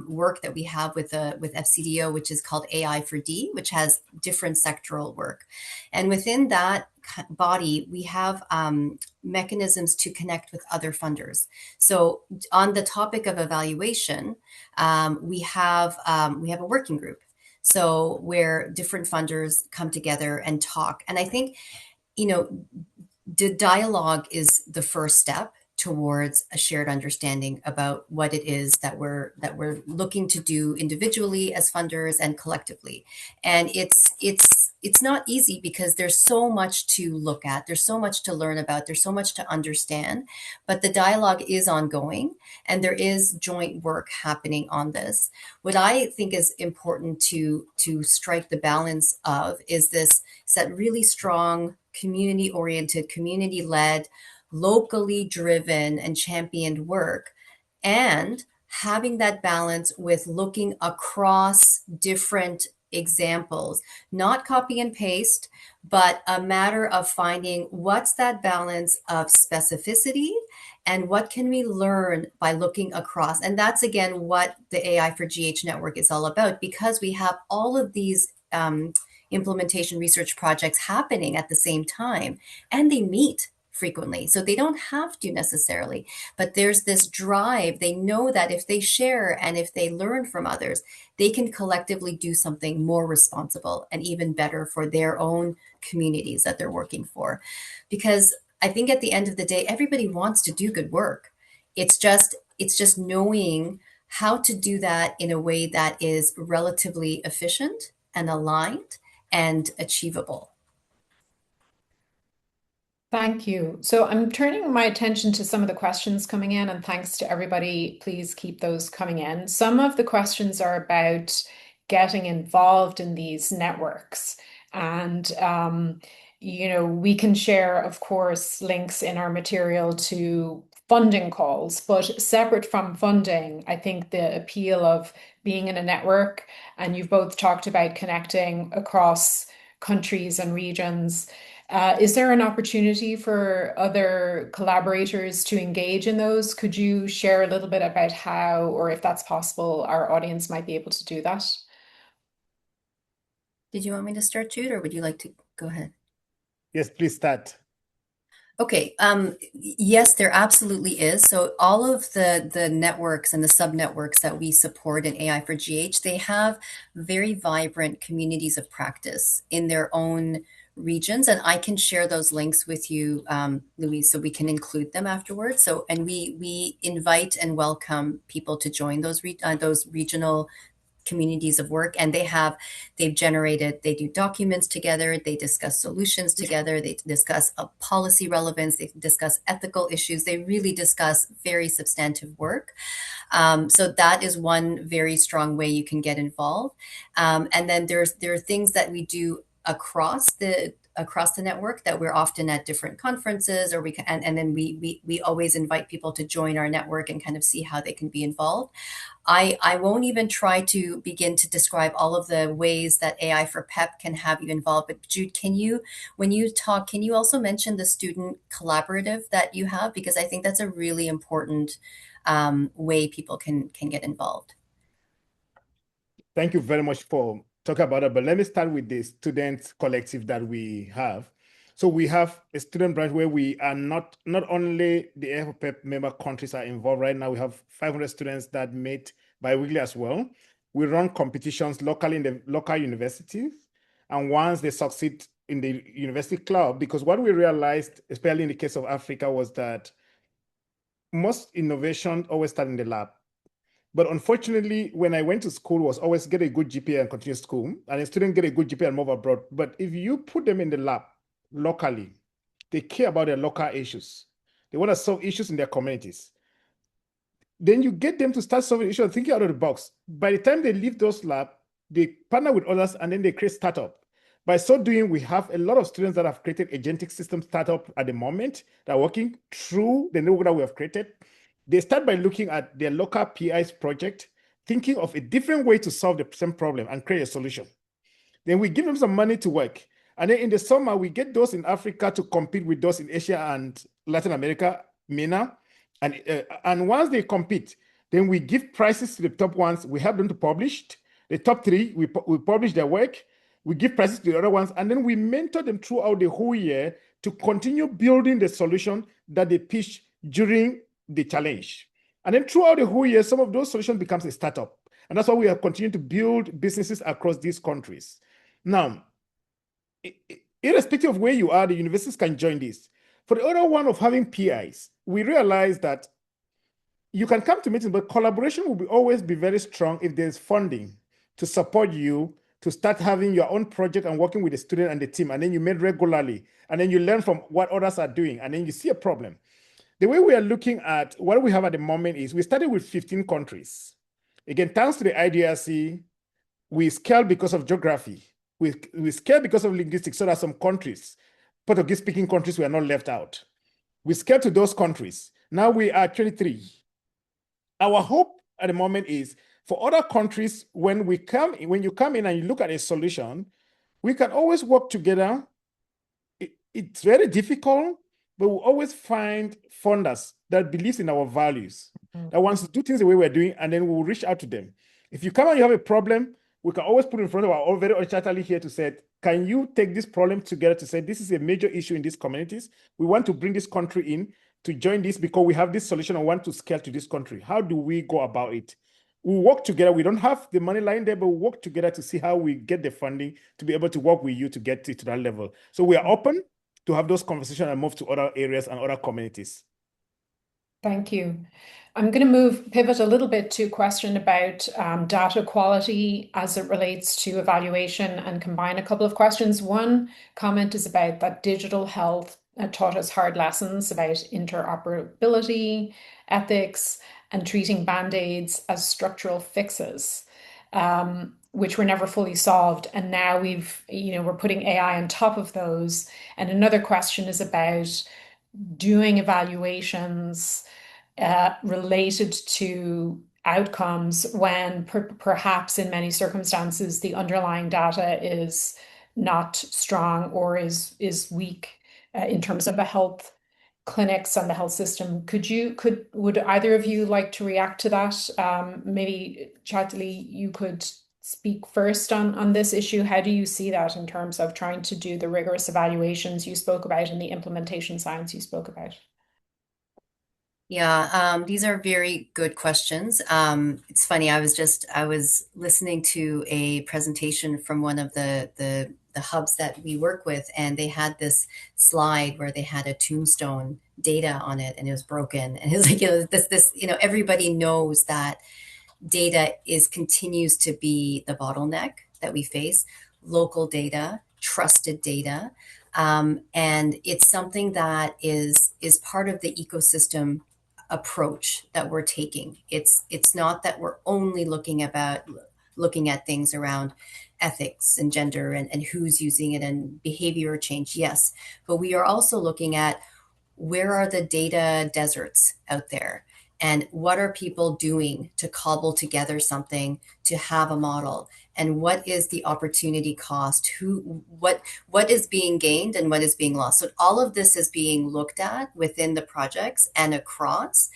work that we have with FCDO, which is called AI for D, which has different sectoral work. And within that body, we have mechanisms to connect with other funders. So on the topic of evaluation, we have a working group. So where different funders come together and talk. And I think, the dialogue is the first step towards a shared understanding about what it is that we're looking to do individually as funders and collectively. And it's not easy because there's so much to look at, there's so much to learn about, there's so much to understand, but the dialogue is ongoing and there is joint work happening on this. What I think is important to strike the balance of is that really strong community-oriented, community-led, locally driven and championed work, and having that balance with looking across different examples, not copy and paste, but a matter of finding what's that balance of specificity and what can we learn by looking across. And that's, again, what the AI for GH network is all about, because we have all of these implementation research projects happening at the same time, and they meet frequently. So they don't have to necessarily, but there's this drive. They know that if they share and if they learn from others, they can collectively do something more responsible and even better for their own communities that they're working for. Because I think at the end of the day, everybody wants to do good work. It's just knowing how to do that in a way that is relatively efficient and aligned and achievable. Thank you. So I'm turning my attention to some of the questions coming in, and thanks to everybody. Please keep those coming in. Some of the questions are about getting involved in these networks. And, we can share, of course, links in our material to funding calls, but separate from funding, I think the appeal of being in a network, and you've both talked about connecting across countries and regions. Is there an opportunity for other collaborators to engage in those? Could you share a little bit about how, or if that's possible, our audience might be able to do that? Did you want me to start, Jude, or would you like to go ahead? Yes, please start. Okay. Yes, there absolutely is. So all of the networks and the sub-networks that we support in AI for GH, they have very vibrant communities of practice in their own regions. And I can share those links with you, Louise, so we can include them afterwards. So, and we invite and welcome people to join those regional communities of work, and they do documents together, they discuss solutions together, they discuss a policy relevance, they discuss ethical issues, they really discuss very substantive work. So that is one very strong way you can get involved. And then there are things that we do across the network that we're often at different conferences, or and then we always invite people to join our network and kind of see how they can be involved. I won't even try to begin to describe all of the ways that AI for PEP can have you involved. But Jude, when you talk, can you also mention the student collaborative that you have? Because I think that's a really important way people can get involved. Thank you very much for talking about it. But let me start with the student collective that we have. So we have a student branch where we are not only the AFPEP member countries are involved right now. We have 500 students that meet bi-weekly as well. We run competitions locally in the local universities. And once they succeed in the university club, because what we realized, especially in the case of Africa, was that most innovation always start in the lab. But unfortunately, when I went to school, was always get a good GPA and continue school, and a student get a good GPA and move abroad. But if you put them in the lab locally, they care about their local issues. They want to solve issues in their communities. Then you get them to start solving issues and thinking out of the box. By the time they leave those labs, they partner with others and then they create startup. By so doing, we have a lot of students that have created agentic system startup at the moment that are working through the network that we have created. They start by looking at their local PI's project, thinking of a different way to solve the same problem and create a solution. Then we give them some money to work. And then in the summer, we get those in Africa to compete with those in Asia and Latin America, MENA. And once they compete, then we give prizes to the top ones. We help them to publish. The top three, we publish their work. We give prizes to the other ones. And then we mentor them throughout the whole year to continue building the solution that they pitch during the challenge. And then throughout the whole year, some of those solutions becomes a startup. And that's why we have continued to build businesses across these countries. Now, irrespective of where you are, the universities can join this. For the other one of having PIs, we realize that you can come to meetings, but collaboration will always be very strong if there's funding to support you to start having your own project and working with the student and the team. And then you meet regularly, and then you learn from what others are doing, and then you see a problem. The way we are looking at what we have at the moment is we started with 15 countries. Again, thanks to the IDRC, we scaled because of geography. We scaled because of linguistics, so that some countries, Portuguese-speaking countries, were not left out. We scaled to those countries. Now we are 23. Our hope at the moment is for other countries, when you come in and you look at a solution, we can always work together. It's very difficult, but we'll always find funders that believes in our values, that wants to do things the way we're doing, and then we'll reach out to them. If you come and you have a problem, we can always put in front of our very Chaitali here to say, can you take this problem together to say, this is a major issue in these communities. We want to bring this country in to join this because we have this solution and want to scale to this country. How do we go about it? We work together. We don't have the money lying there, but we work together to see how we get the funding to be able to work with you to get it to that level. So we are open to have those conversations and move to other areas and other communities. Thank you. I'm going to pivot a little bit to a question about data quality as it relates to evaluation and combine a couple of questions. One comment is about that digital health taught us hard lessons about interoperability, ethics, and treating band-aids as structural fixes, which were never fully solved. And now we're putting AI on top of those. And another question is about doing evaluations related to outcomes when perhaps in many circumstances the underlying data is not strong or is weak in terms of the health clinics and the health system. Would either of you like to react to that? Maybe Chaitali, you could speak first on this issue. How do you see that in terms of trying to do the rigorous evaluations you spoke about and the implementation science you spoke about? Yeah, these are very good questions. It's funny, I was listening to a presentation from one of the hubs that we work with, and they had this slide where they had a tombstone data on it, and it was broken. And it was like, everybody knows that data continues to be the bottleneck that we face. Local data, trusted data, and it's something that is part of the ecosystem approach that we're taking. It's not that we're only looking at things around ethics and gender and who's using it and behavior change. Yes, but we are also looking at where are the data deserts out there, and what are people doing to cobble together something to have a model, and what is the opportunity cost, what is being gained and what is being lost. So all of this is being looked at within the projects and across.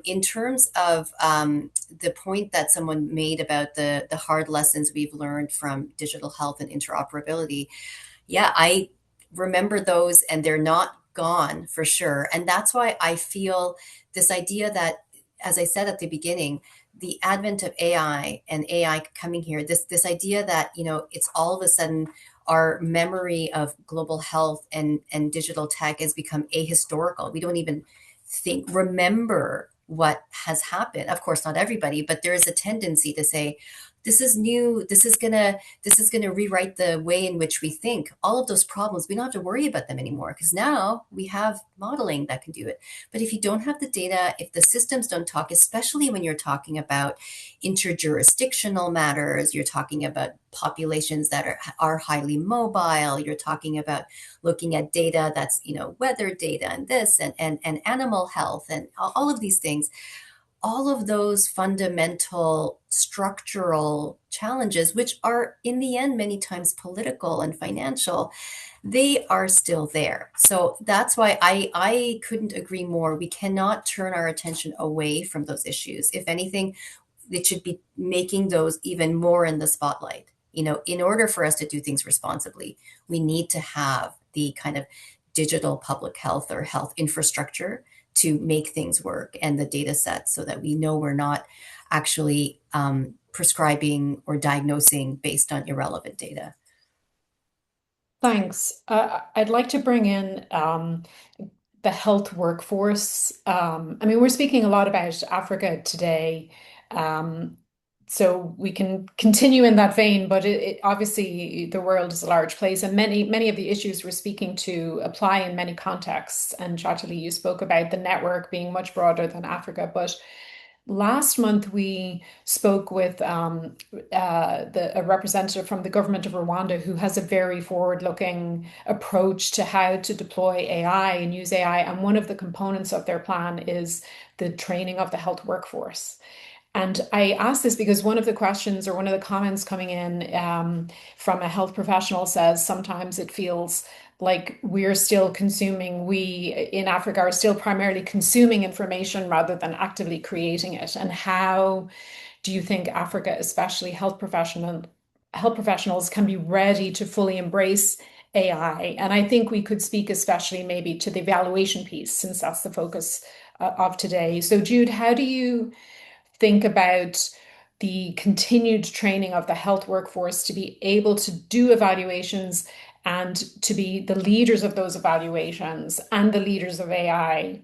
In terms of the point that someone made about the hard lessons we've learned from digital health and interoperability, yeah, I remember those, and they're not gone for sure. And that's why I feel this idea that, as I said at the beginning, the advent of AI and AI coming here, this idea that, it's all of a sudden our memory of global health and digital tech has become ahistorical. We don't even remember what has happened. Of course, not everybody, but there is a tendency to say, this is new. This is gonna rewrite the way in which we think. All of those problems, we don't have to worry about them anymore because now we have modeling that can do it. But if you don't have the data, if the systems don't talk, especially when you're talking about interjurisdictional matters, you're talking about populations that are highly mobile, you're talking about looking at data that's, weather data and this and animal health and all of these things, all of those fundamental structural challenges, which are in the end many times political and financial, they are still there. So that's why I couldn't agree more. We cannot turn our attention away from those issues. If anything, it should be making those even more in the spotlight. In order for us to do things responsibly, we need to have the kind of digital public health or health infrastructure to make things work, and the data sets, so that we know we're not actually prescribing or diagnosing based on irrelevant data. Thanks. I'd like to bring in the health workforce. We're speaking a lot about Africa today, so we can continue in that vein, but obviously the world is a large place, and many of the issues we're speaking to apply in many contexts. And Chaitali, you spoke about the network being much broader than Africa, but last month we spoke with a representative from the government of Rwanda who has a very forward-looking approach to how to deploy AI and use AI, and one of the components of their plan is the training of the health workforce. And I ask this because one of the questions or one of the comments coming in from a health professional says sometimes it feels like we in Africa are still primarily consuming information rather than actively creating it. And how do you think Africa, especially health professionals, can be ready to fully embrace AI? And I think we could speak especially maybe to the evaluation piece, since that's the focus of today. So Jude, how do you think about the continued training of the health workforce to be able to do evaluations and to be the leaders of those evaluations and the leaders of AI,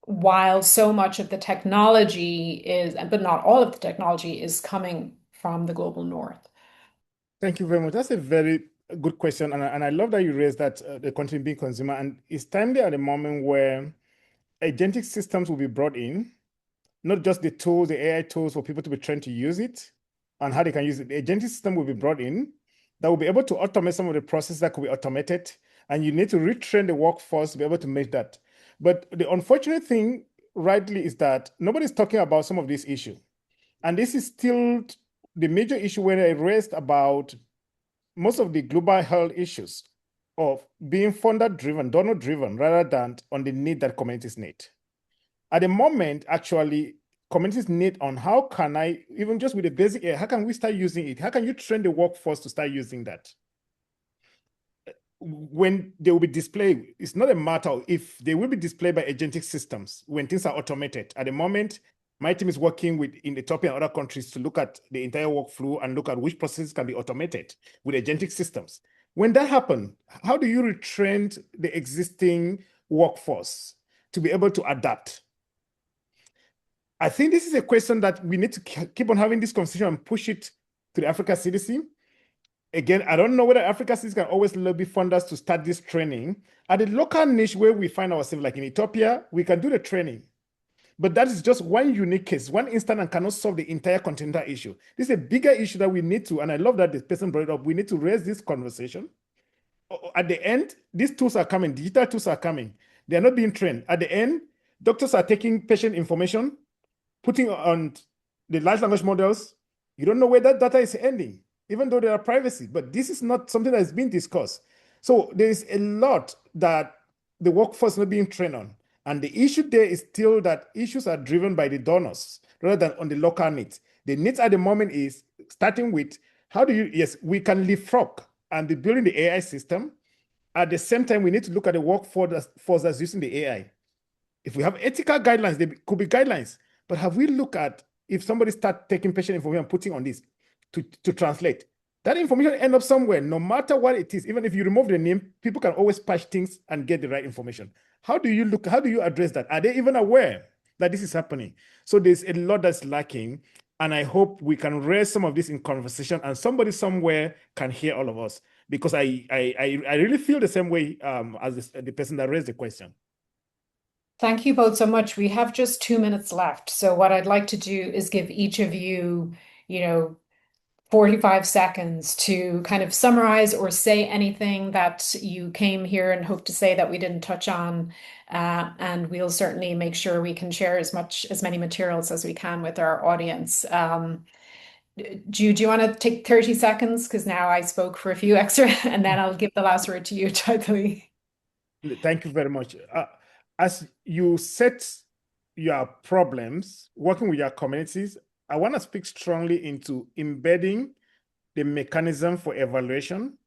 while so much of the technology but not all of the technology is coming from the global north? Thank you very much. That's a very a good question, and I love that you raised that the content being consumer, and it's timely at the moment where agentic systems will be brought in, not just the tools, the AI tools for people to be trained to use it and how they can use it. The agentic system will be brought in that will be able to automate some of the processes that could be automated, and you need to retrain the workforce to be able to make that. But the unfortunate thing, rightly, is that nobody's talking about some of these issues. And this is still the major issue when I raised about most of the global health issues of being funder driven, donor driven, rather than on the need that communities need. At the moment, actually, communities need on how can I, even just with the basic how can we start using it? How can you train the workforce to start using that? When they will be displayed, it's not a matter of if they will be displayed by agentic systems when things are automated. At the moment, my team is working with in Ethiopia and other countries to look at the entire workflow and look at which processes can be automated with agentic systems. When that happens, how do you retrain the existing workforce to be able to adapt? I think this is a question that we need to keep on having this conversation and push it to the Africa CDC. Again, I don't know whether Africa CDC can always lobby funders to start this training. At the local niche where we find ourselves, like in Ethiopia, we can do the training. But that is just one unique case, one instance, and cannot solve the entire continental issue. This is a bigger issue that we need to, and I love that this person brought it up, we need to raise this conversation. At the end, these tools are coming, digital tools are coming. They are not being trained. At the end, doctors are taking patient information, putting on the large language models. You don't know where that data is ending, even though there are privacy. But this is not something that is being discussed. So there is a lot that the workforce is not being trained on. And the issue there is still that issues are driven by the donors rather than on the local needs. The needs at the moment is starting with how do you, yes, we can leapfrog and be building the AI system. At the same time, we need to look at the workforce that's using the AI. If we have ethical guidelines, there could be guidelines. But have we looked at if somebody start taking patient information and putting on this to translate? That information end up somewhere, no matter what it is. Even if you remove the name, people can always patch things and get the right information. How do you look? How do you address that? Are they even aware that this is happening? So there's a lot that's lacking. And I hope we can raise some of this in conversation and somebody somewhere can hear all of us. Because I really feel the same way as the person that raised the question. Thank you both so much. We have just 2 minutes left. So what I'd like to do is give each of you, 45 seconds to kind of summarize or say anything that you came here and hope to say that we didn't touch on. And we'll certainly make sure we can share as many materials as we can with our audience. Jude, do you want to take 30 seconds? Because now I spoke for a few extra, and then I'll give the last word to you, Chaitali. Thank you very much. As you set your problems, working with your communities, I want to speak strongly into embedding the mechanism for evaluation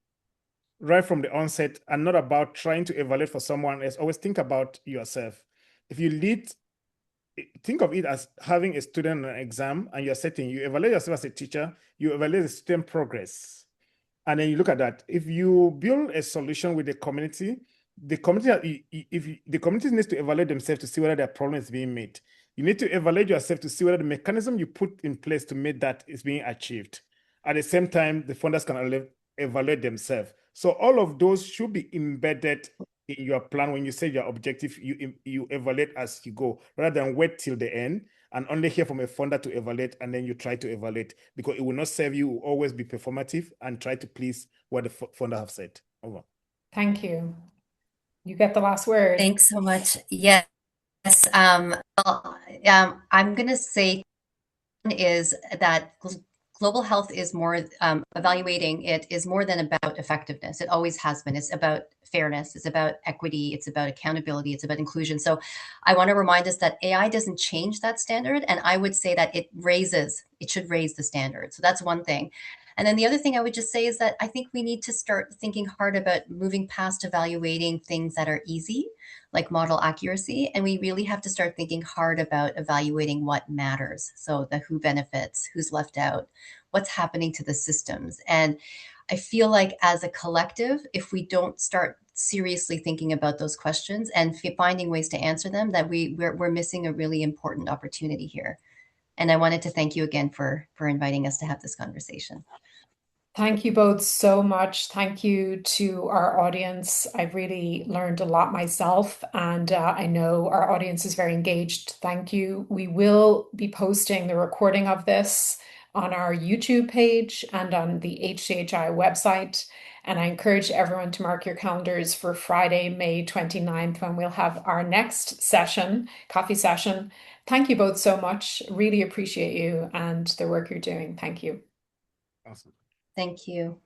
right from the onset and not about trying to evaluate for someone else. Always think about yourself. If you lead, think of it as having a student on an exam and you're setting, you evaluate yourself as a teacher, you evaluate the student progress. And then you look at that. If you build a solution with the community needs to evaluate themselves to see whether their problem is being met. You need to evaluate yourself to see whether the mechanism you put in place to make that is being achieved. At the same time, the funders can evaluate themselves. So all of those should be embedded in your plan. When you say your objective, you evaluate as you go, rather than wait till the end and only hear from a funder to evaluate, and then you try to evaluate, because it will not serve you. It will always be performative and try to please what the funder have said. Over. Thank you. You get the last word. Thanks so much. Yes. I'm going to say is that global health is more, evaluating it is more than about effectiveness. It always has been. It's about fairness. It's about equity. It's about accountability. It's about inclusion. So I want to remind us that AI doesn't change that standard. And I would say that it should raise the standard. So that's one thing. And then the other thing I would just say is that I think we need to start thinking hard about moving past evaluating things that are easy, like model accuracy. And we really have to start thinking hard about evaluating what matters. So the who benefits, who's left out, what's happening to the systems. And I feel like as a collective, if we don't start seriously thinking about those questions and finding ways to answer them, that we're missing a really important opportunity here. And I wanted to thank you again for inviting us to have this conversation. Thank you both so much. Thank you to our audience. I've really learned a lot myself, and I know our audience is very engaged. Thank you. We will be posting the recording of this on our YouTube page and on the HCHI website. And I encourage everyone to mark your calendars for Friday, May 29th, when we'll have our next session, coffee session. Thank you both so much. Really appreciate you and the work you're doing. Thank you. Awesome. Thank you.